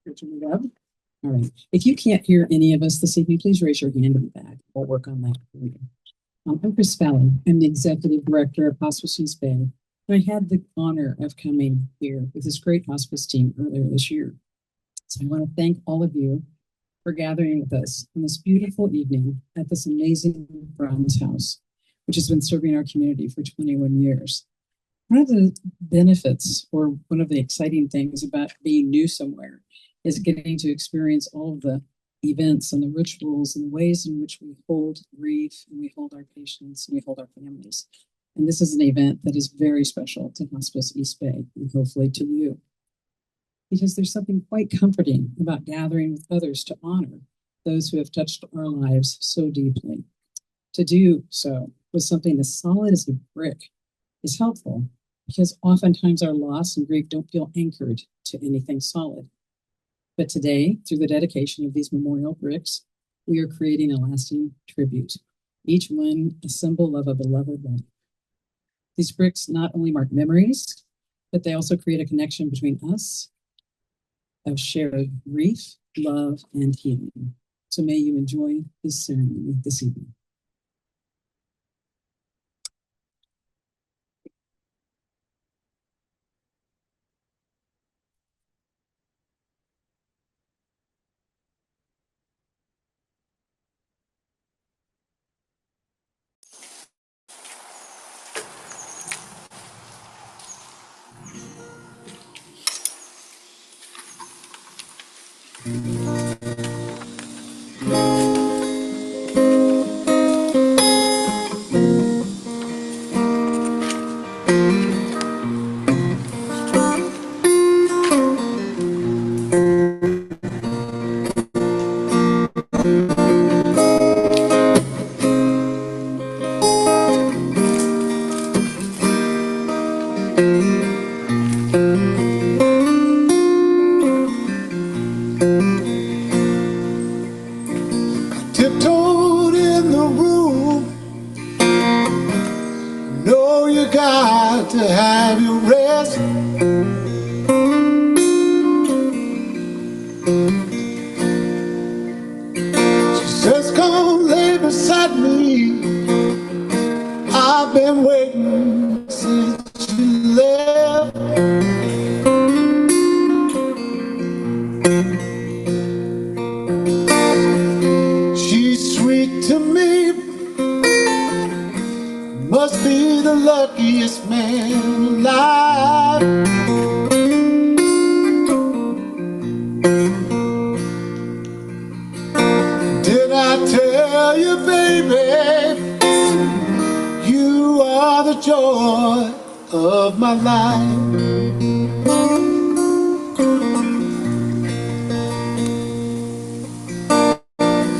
Turn it up. All right. If you can't hear any of us this evening, please raise your hand in the back. We'll work on that for you. I'm Chris Falley. I'm the Executive Director of Hospice East Bay. And I had the honor of coming here with this great hospice team earlier this year. So I want to thank all of you for gathering with us on this beautiful evening at this amazing Bruns house, which has been serving our community for 21 years. One of the benefits, or one of the exciting things about being new somewhere, is getting to experience all of the events and the rituals and the ways in which we hold grief and we hold our patients and we hold our families. And this is an event that is very special to Hospice East Bay and hopefully to you, because there's something quite comforting about gathering with others to honor those who have touched our lives so deeply. To do so with something as solid as a brick is helpful, because oftentimes our loss and grief don't feel anchored to anything solid. But today, through the dedication of these memorial bricks, we are creating a lasting tribute, each one a symbol of a beloved life. These bricks not only mark memories, but they also create a connection between us of shared grief, love, and healing. So may you enjoy this ceremony this evening. Tiptoed in the room. Know you got to have your rest. She says, come lay beside me. I've been waiting since you left. She's sweet to me, must be the luckiest man alive. Did I tell you, baby, you are the joy of my life?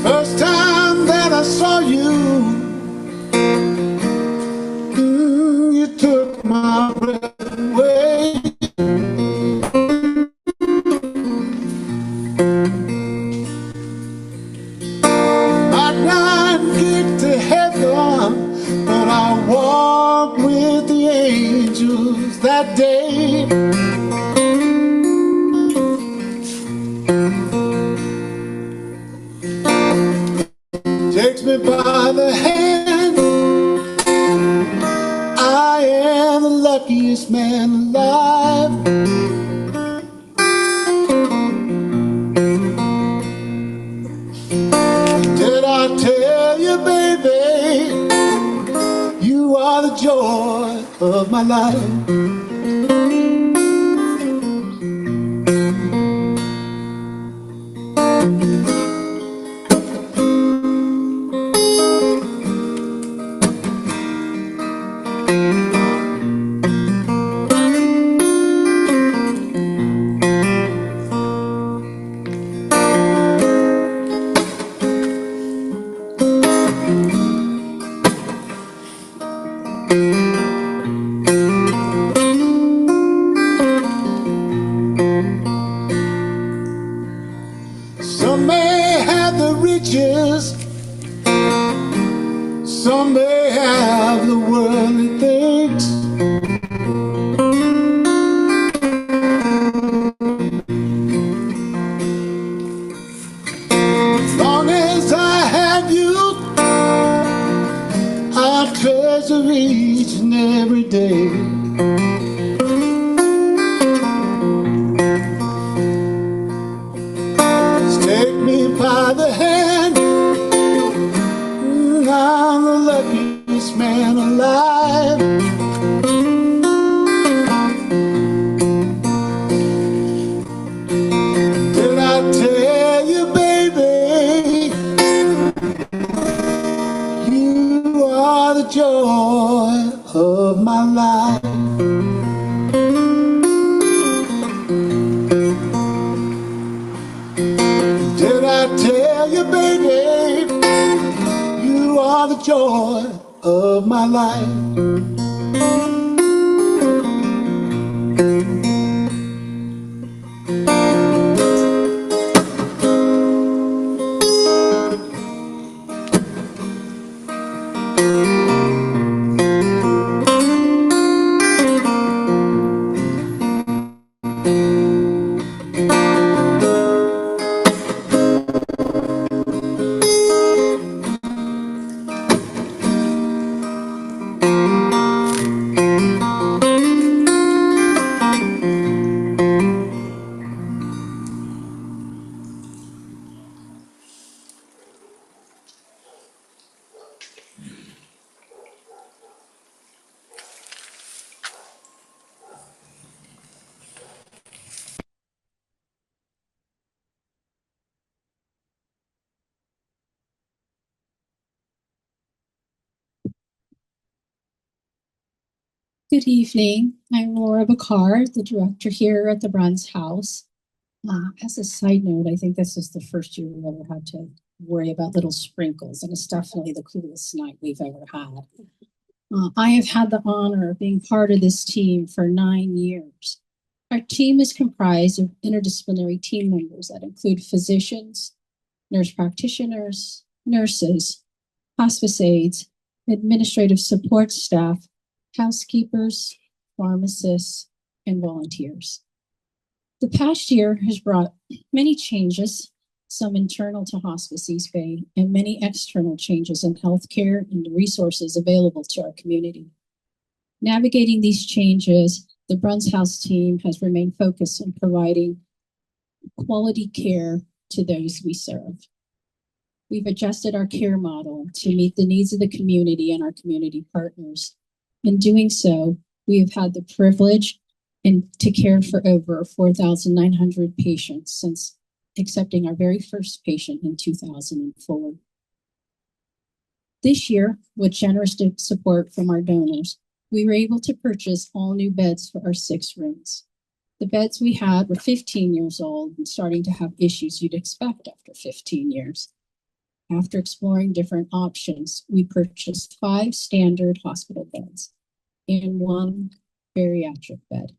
First time that I saw you, you took my breath away. Might not get to heaven, but I walked with the angels that day. Takes me by the hand. I am the luckiest man alive. Did I tell you, baby, you are the joy of my life? Some may have the riches, some may have the worldly things. treasure each and every day. Take me by the hand, I'm the luckiest man alive. Did I tell you, baby, you are the joy of my life? Did I tell you, baby, you are the joy of my life? Good evening. I'm Laura Bakar, the director here at the Bruns house. As a side note, I think this is the first year we've ever had to worry about little sprinkles, and it's definitely the coolest night we've ever had. I have had the honor of being part of this team for 9 years. Our team is comprised of interdisciplinary team members that include physicians, nurse practitioners, nurses, hospice aides, administrative support staff, housekeepers, pharmacists, and volunteers. The past year has brought many changes, some internal to Hospice East Bay, and many external changes in healthcare and the resources available to our community. Navigating these changes, the Bruns House team has remained focused on providing quality care to those we serve. We've adjusted our care model to meet the needs of the community and our community partners. In doing so, we have had the privilege to care for over 4,900 patients since accepting our very first patient in 2004. This year, with generous support from our donors, we were able to purchase all new beds for our 6 rooms. The beds we had were 15 years old and starting to have issues you'd expect after 15 years. After exploring different options, we purchased 5 standard hospital beds and 1 bariatric bed.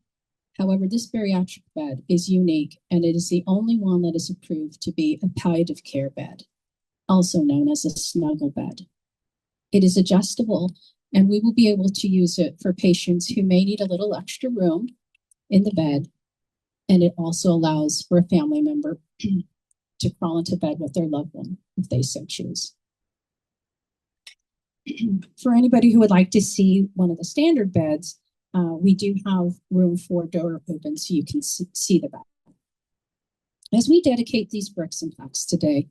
However, this bariatric bed is unique, and it is the only one that is approved to be a palliative care bed, also known as a snuggle bed. It is adjustable, and we will be able to use it for patients who may need a little extra room in the bed, and it also allows for a family member to crawl into bed with their loved one if they so choose. For anybody who would like to see one of the standard beds, we do have room for door open so you can see the back. As we dedicate these bricks and plaques today,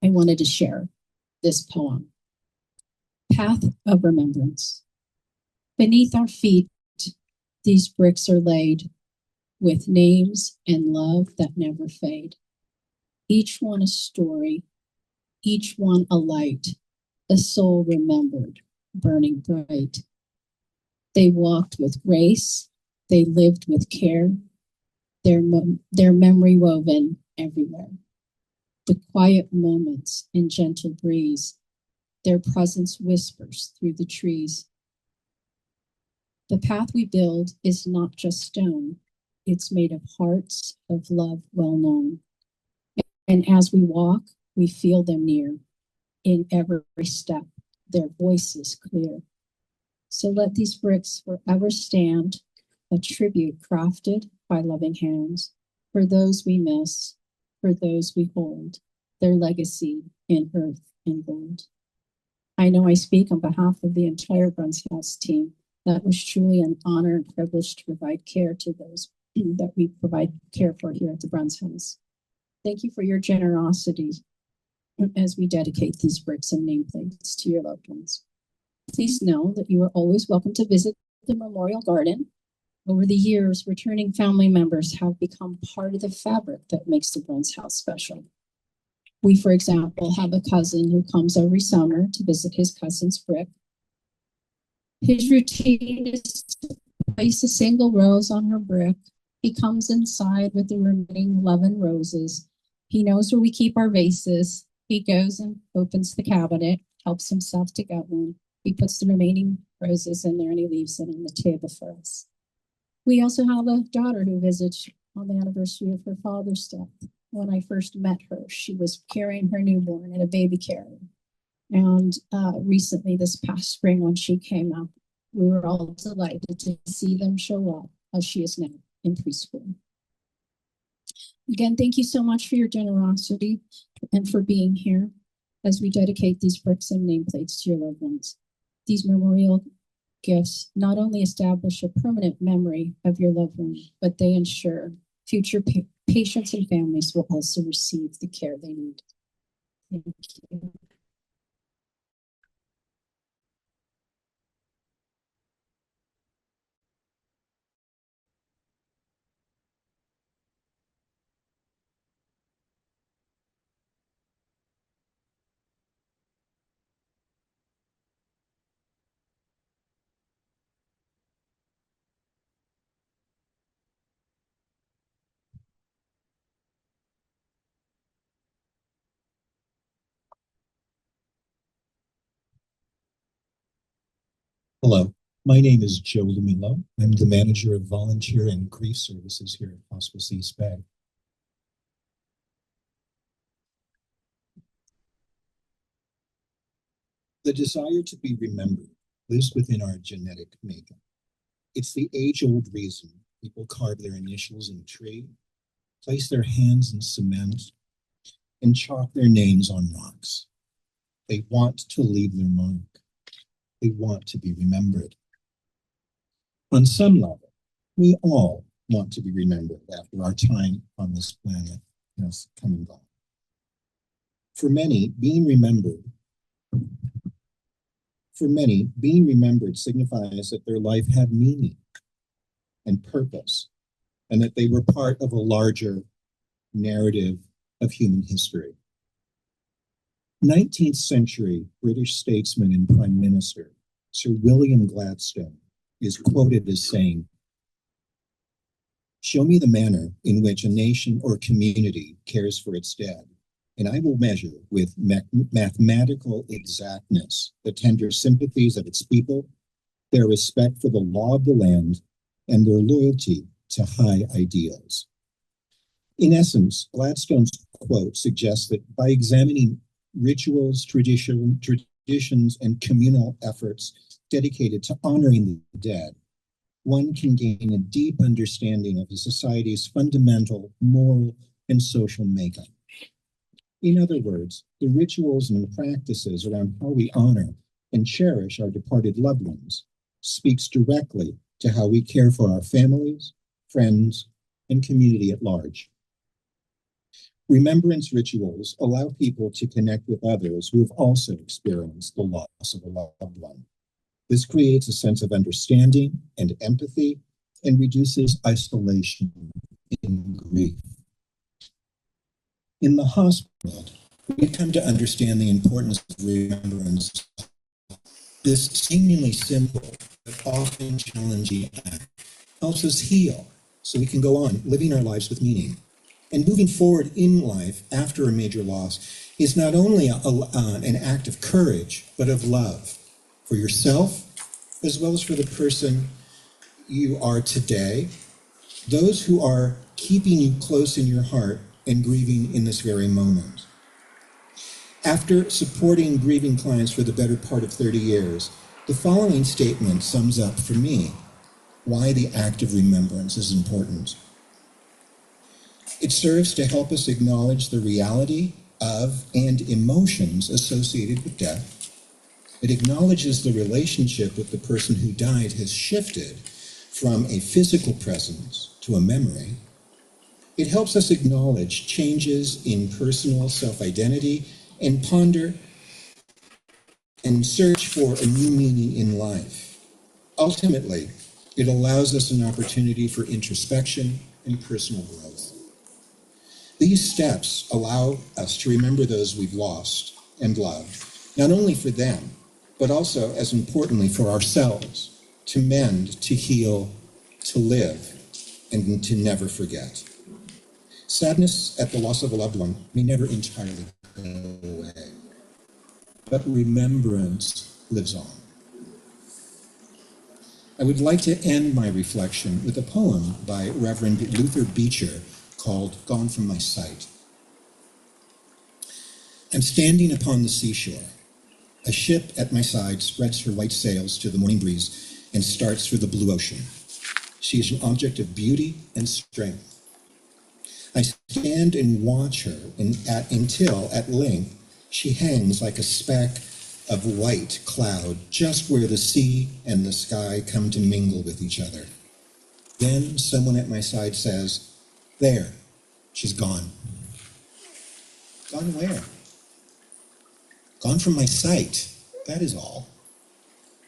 I wanted to share this poem, Path of Remembrance. Beneath our feet, these bricks are laid with names and love that never fade. Each one a story, each one a light, a soul remembered, burning bright. They walked with grace, they lived with care, their memory woven everywhere. The quiet moments and gentle breeze, their presence whispers through the trees. The path we build is not just stone, it's made of hearts of love well known. And as we walk, we feel them near. In every step, their voices clear. So let these bricks forever stand, a tribute crafted by loving hands, for those we miss, for those we hold, their legacy in earth and gold. I know I speak on behalf of the entire Bruns House team. That was truly an honor and privilege to provide care to those that we provide care for here at the Bruns House. Thank you for your generosity as we dedicate these bricks and nameplates to your loved ones. Please know that you are always welcome to visit the Memorial Garden. Over the years, returning family members have become part of the fabric that makes the Bruns House special. We, for example, have a cousin who comes every summer to visit his cousin's brick. His routine is to place a single rose on her brick. He comes inside with the remaining 11 roses. He knows where we keep our vases. He goes and opens the cabinet, helps himself to get one. He puts the remaining roses in there and he leaves it on the table for us. We also have a daughter who visits on the anniversary of her father's death. When I first met her, she was carrying her newborn in a baby carrier. And recently, this past spring, when she came up, we were all delighted to see them show up as she is now in preschool. Again, thank you so much for your generosity and for being here as we dedicate these bricks and nameplates to your loved ones. These memorial gifts not only establish a permanent memory of your loved one, but they ensure future patients and families will also receive the care they need. Thank you. Hello, my name is Joe Lumilo. I'm the manager of volunteer and grief services here at Hospice East Bay. The desire to be remembered lives within our genetic makeup. It's the age-old reason people carve their initials in a tree, place their hands in cement, and chalk their names on rocks. They want to leave their mark. They want to be remembered. On some level, we all want to be remembered after our time on this planet has come and gone. For many, being remembered signifies that their life had meaning and purpose, and that they were part of a larger narrative of human history. 19th century British statesman and Prime Minister Sir William Gladstone is quoted as saying, "Show me the manner in which a nation or community cares for its dead, and I will measure with mathematical exactness the tender sympathies of its people, their respect for the law of the land, and their loyalty to high ideals." In essence, Gladstone's quote suggests that by examining rituals, traditions, and communal efforts dedicated to honoring the dead, one can gain a deep understanding of a society's fundamental moral and social makeup. In other words, the rituals and practices around how we honor and cherish our departed loved ones speaks directly to how we care for our families, friends, and community at large. Remembrance rituals allow people to connect with others who have also experienced the loss of a loved one. This creates a sense of understanding and empathy and reduces isolation and grief. In the hospital, we come to understand the importance of remembrance. This seemingly simple but often challenging act helps us heal so we can go on living our lives with meaning. And moving forward in life after a major loss is not only an act of courage, but of love for yourself, as well as for the person you are today, those who are keeping you close in your heart and grieving in this very moment. After supporting grieving clients for the better part of 30 years, the following statement sums up for me why the act of remembrance is important. It serves to help us acknowledge the reality of and emotions associated with death. It acknowledges the relationship with the person who died has shifted from a physical presence to a memory. It helps us acknowledge changes in personal self-identity and ponder and search for a new meaning in life. Ultimately, it allows us an opportunity for introspection and personal growth. These steps allow us to remember those we've lost and loved, not only for them, but also, as importantly, for ourselves, to mend, to heal, to live, and to never forget. Sadness at the loss of a loved one may never entirely go away, but remembrance lives on. I would like to end my reflection with a poem by Reverend Luther Beecher called Gone From My Sight. I'm standing upon the seashore. A ship at my side spreads her white sails to the morning breeze and starts for the blue ocean. She is an object of beauty and strength. I stand and watch her until, at length, she hangs like a speck of white cloud just where the sea and the sky come to mingle with each other. Then someone at my side says, "There, she's gone." Gone where? Gone from my sight, that is all.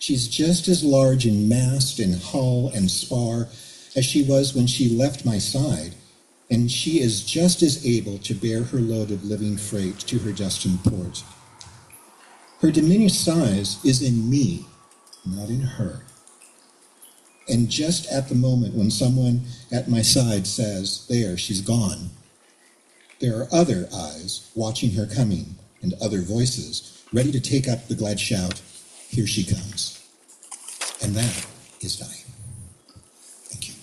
She's just as large in mast and hull and spar as she was when she left my side, and she is just as able to bear her load of living freight to her destined port. Her diminished size is in me, not in her. And just at the moment when someone at my side says, "There, she's gone," there are other eyes watching her coming and other voices ready to take up the glad shout, "Here she comes." And that is dying. Thank you.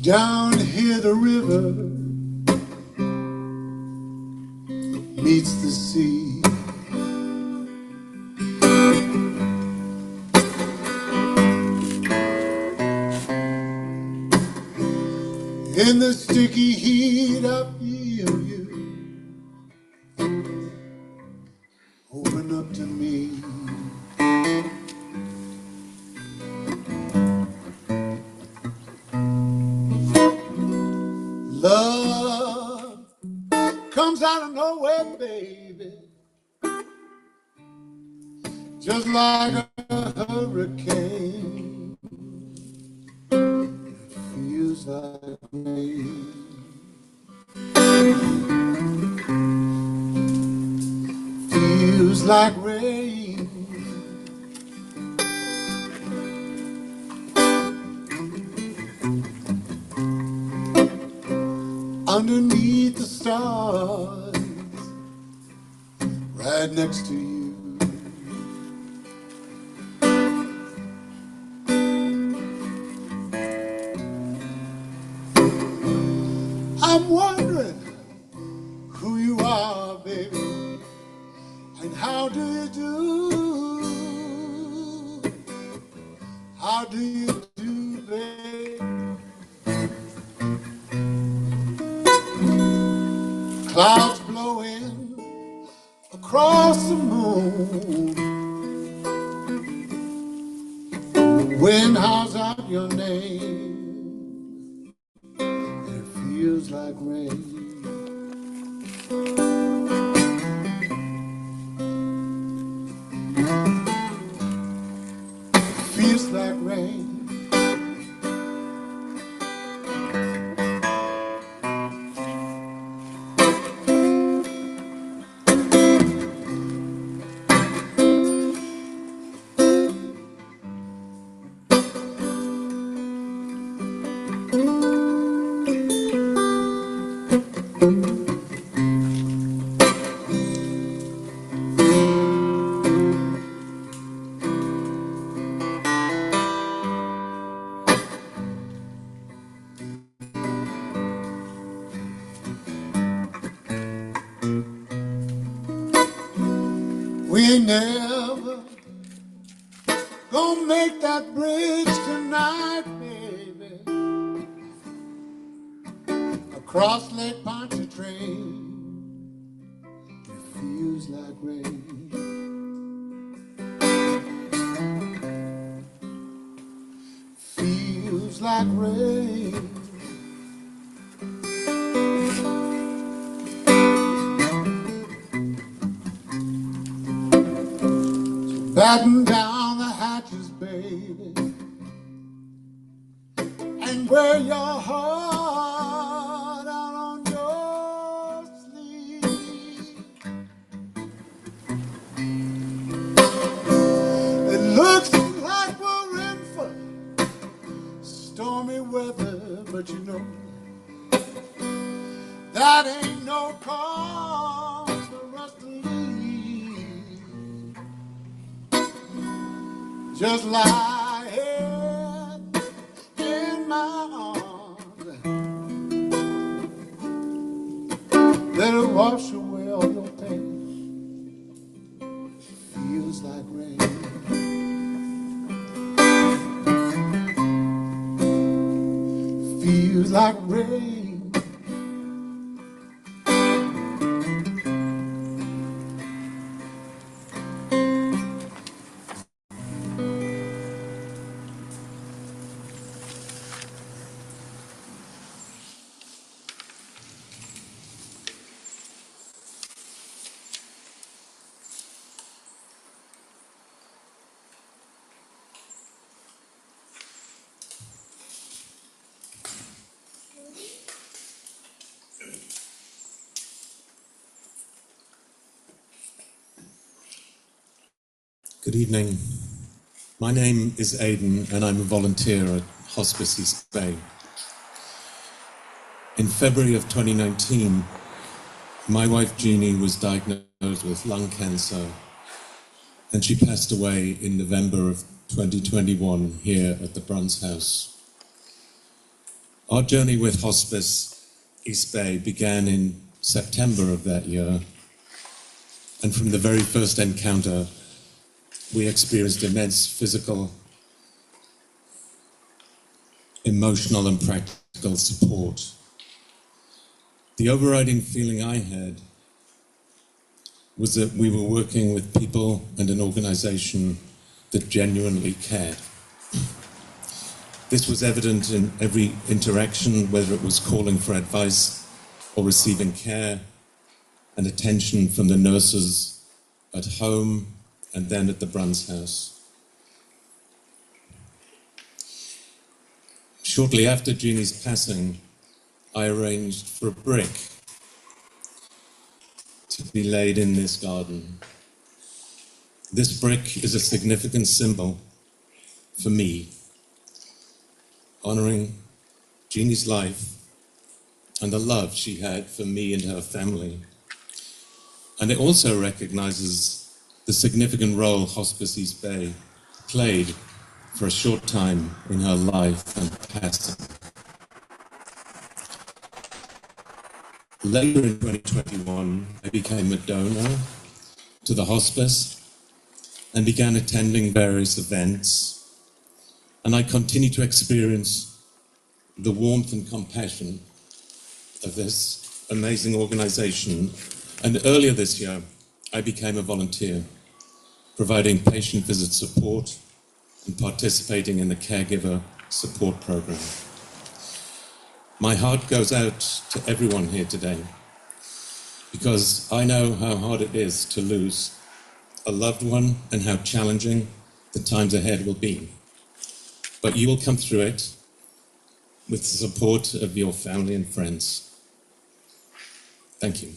Down here the river meets the sea. In the sticky heat I feel you open up to me. Love comes out of nowhere, baby, just like a hurricane. It feels like rain. Feels like rain. Underneath the stars, right next to you. I'm wondering who you are, baby, and how do you do? How do you do, babe? Clouds blowing across the moon. Wind howls out your name. It feels like rain. Feels like rain. We ain't never gonna make that bridge tonight, baby. Across Lake Pontchartrain, it feels like rain. Feels like rain. Batten down the hatches, baby, and wear your heart out on your sleeve. It looks like we're in for stormy weather, but you know that ain't no cause for us to leave. Just lie here in my arms, let it wash away all your pain. Feels like rain. Feels like rain. Good evening. My name is Aidan and I'm a volunteer at Hospice East Bay. In February of 2019, my wife Jeannie was diagnosed with lung cancer and she passed away in November of 2021 here at the Bruns house. Our journey with Hospice East Bay began in September of that year, and from the very first encounter we experienced immense physical, emotional and practical support. The overriding feeling I had was that we were working with people and an organization that genuinely cared. This was evident in every interaction, whether it was calling for advice or receiving care and attention from the nurses at home and then at the Bruns house. Shortly after Jeannie's passing, I arranged for a brick to be laid in this garden. This brick is a significant symbol for me, honoring Jeannie's life and the love she had for me and her family. And it also recognizes the significant role Hospice East Bay played for a short time in her life and passing. Later in 2021, I became a donor to the hospice and began attending various events. And I continue to experience the warmth and compassion of this amazing organization. And earlier this year, I became a volunteer, providing patient visit support and participating in the caregiver support program. My heart goes out to everyone here today because I know how hard it is to lose a loved one and how challenging the times ahead will be. But you will come through it with the support of your family and friends. Thank you.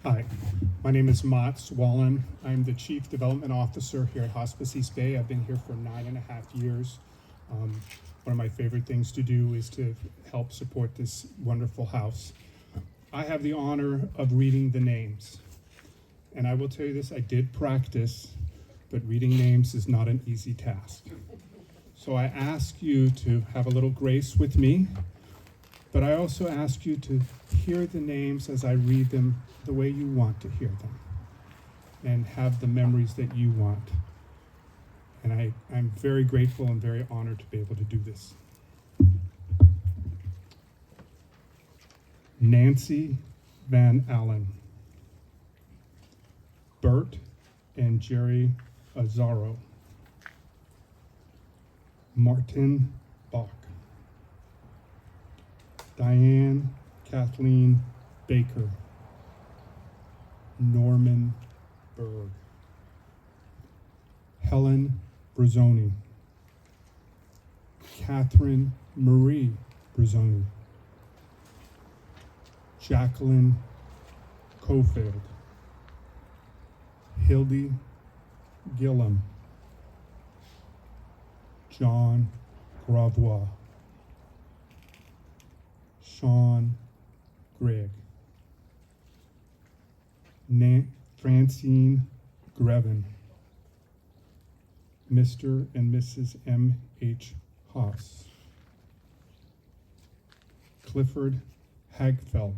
Hi, my name is Mats Wallen. I'm the Chief Development Officer here at Hospice East Bay. I've been here for 9.5 years. One of my favorite things to do is to help support this wonderful house. I have the honor of reading the names. And I will tell you this, I did practice, but reading names is not an easy task. So I ask you to have a little grace with me, but I also ask you to hear the names as I read them the way you want to hear them and have the memories that you want. And I'm very grateful and very honored to be able to do this. Nancy Van Allen, Bert and Jerry Azzaro, Martin Bach, Diane Kathleen Baker, Norman Berg, Helen Bruzzoni, Catherine Marie Bruzzoni, Jacqueline Cofield, Hildy Gillum, John Gravois, Sean Gregg, Francine Grevin, Mr. and Mrs. M.H. Haas, Clifford Hagfeld,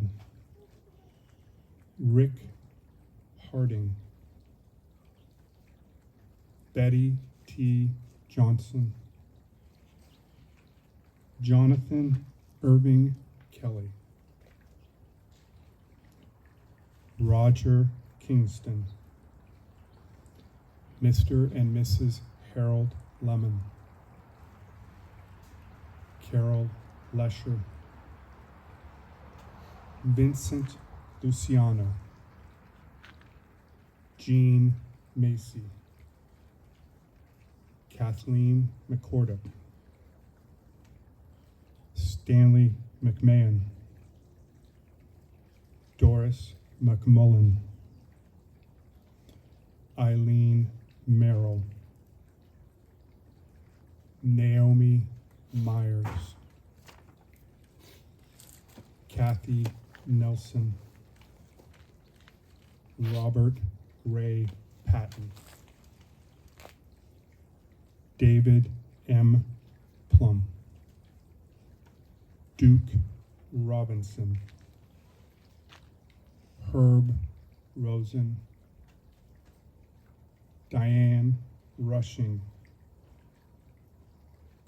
Rick Harding, Betty T. Johnson, Jonathan Irving Kelly, Roger Kingston, Mr. and Mrs. Harold Lemon, Carol Lesher, Vincent Luciano, Jean Macy, Kathleen McCorduck, Stanley McMahon, Doris McMullen, Eileen Merrill, Naomi Myers, Kathy Nelson, Robert Ray Patton, David M. Plum, Duke Robinson, Herb Rosen, Diane Rushing,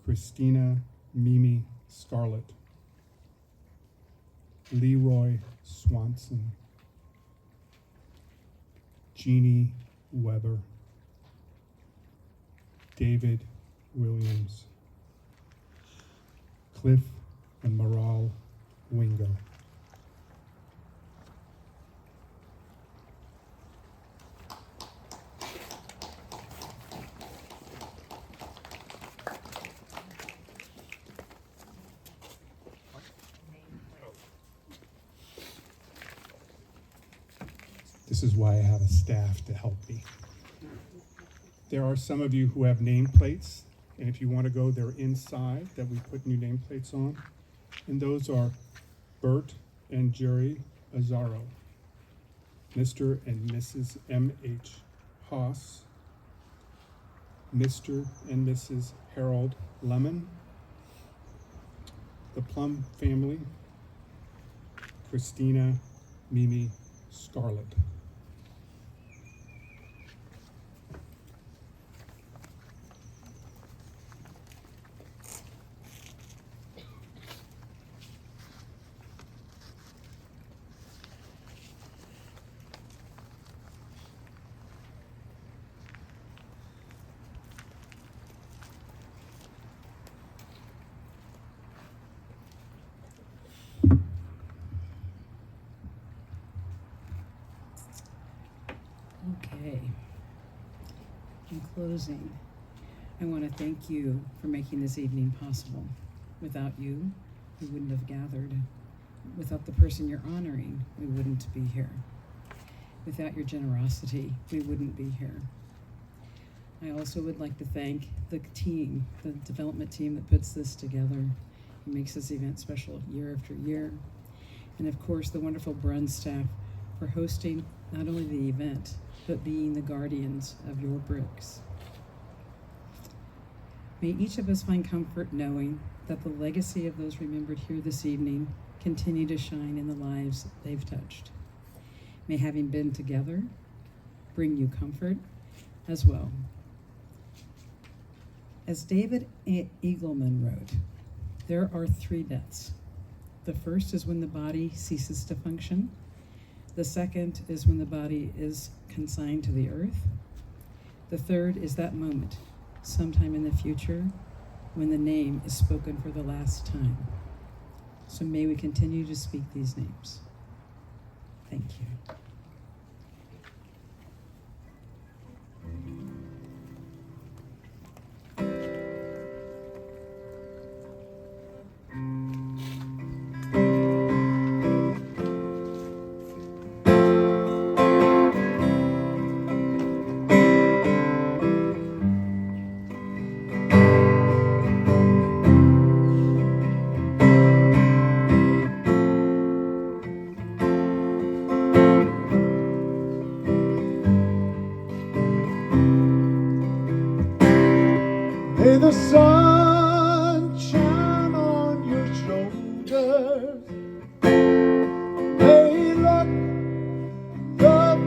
Christina Mimi Scarlett, Leroy Swanson, Jeannie Weber, David Williams, Cliff and Moral Wingo. This is why I have a staff to help me. There are some of you who have nameplates, and if you want to go, they're inside that we put new nameplates on. And those are Bert and Jerry Azzaro, Mr. and Mrs. M.H. Haas, Mr. and Mrs. Harold Lemon, the Plum family, Christina Mimi Scarlett. Okay. In closing, I want to thank you for making this evening possible. Without you, we wouldn't have gathered. Without the person you're honoring, we wouldn't be here. Without your generosity, we wouldn't be here. I also would like to thank the team, the development team that puts this together. It makes this event special year after year. And of course, the wonderful Bruns staff for hosting not only the event, but being the guardians of your bricks. May each of us find comfort knowing that the legacy of those remembered here this evening continue to shine in the lives they've touched. May having been together bring you comfort as well. As David Eagleman wrote, there are 3 deaths. The first is when the body ceases to function. The second is when the body is consigned to the earth. The third is that moment, sometime in the future, when the name is spoken for the last time. So may we continue to speak these names. Thank you. May the sun shine on your shoulders. May luck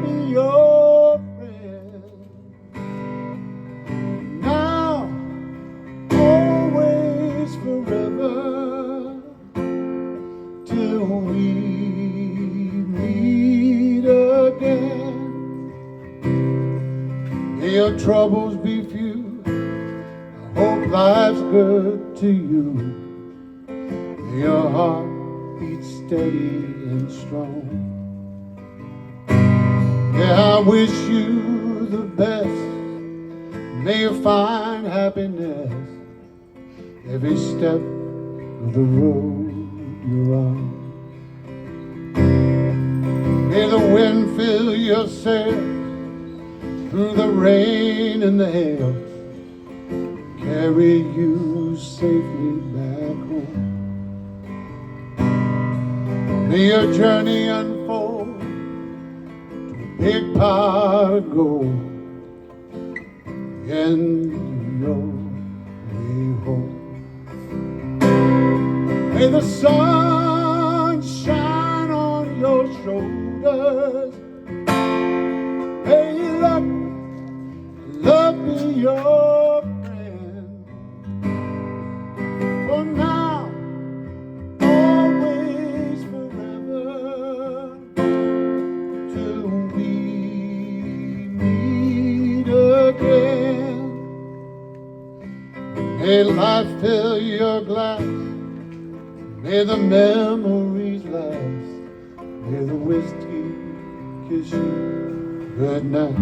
be your friend. Now, always, forever, till we meet again. May your troubles be few. Hope life's good to you. May your heart beat steady and strong. Yeah, I wish you the best. May you find happiness every step of the road you're on. May the wind fill your sails through the rain and the hail, carry you safely back home. May your journey unfold to a big pot of gold, and your way home. May the sun shine on your shoulders. May love be your friend. For now, always, forever, till we meet again. May life fill your glass. May the memories last. May the whiskey kiss you good night.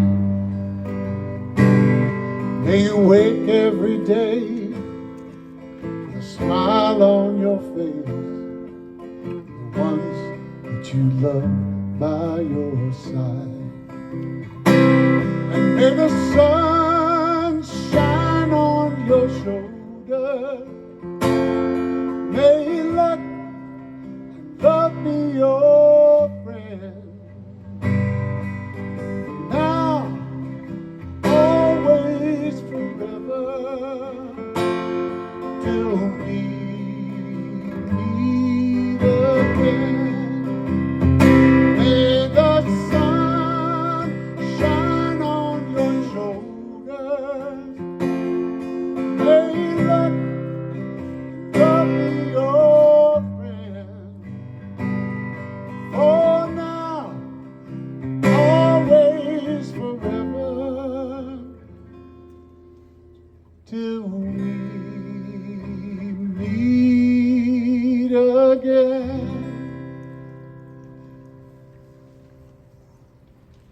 May you wake every day with a smile on your face, the ones that you love by your side. And may the sun shine on your shoulders.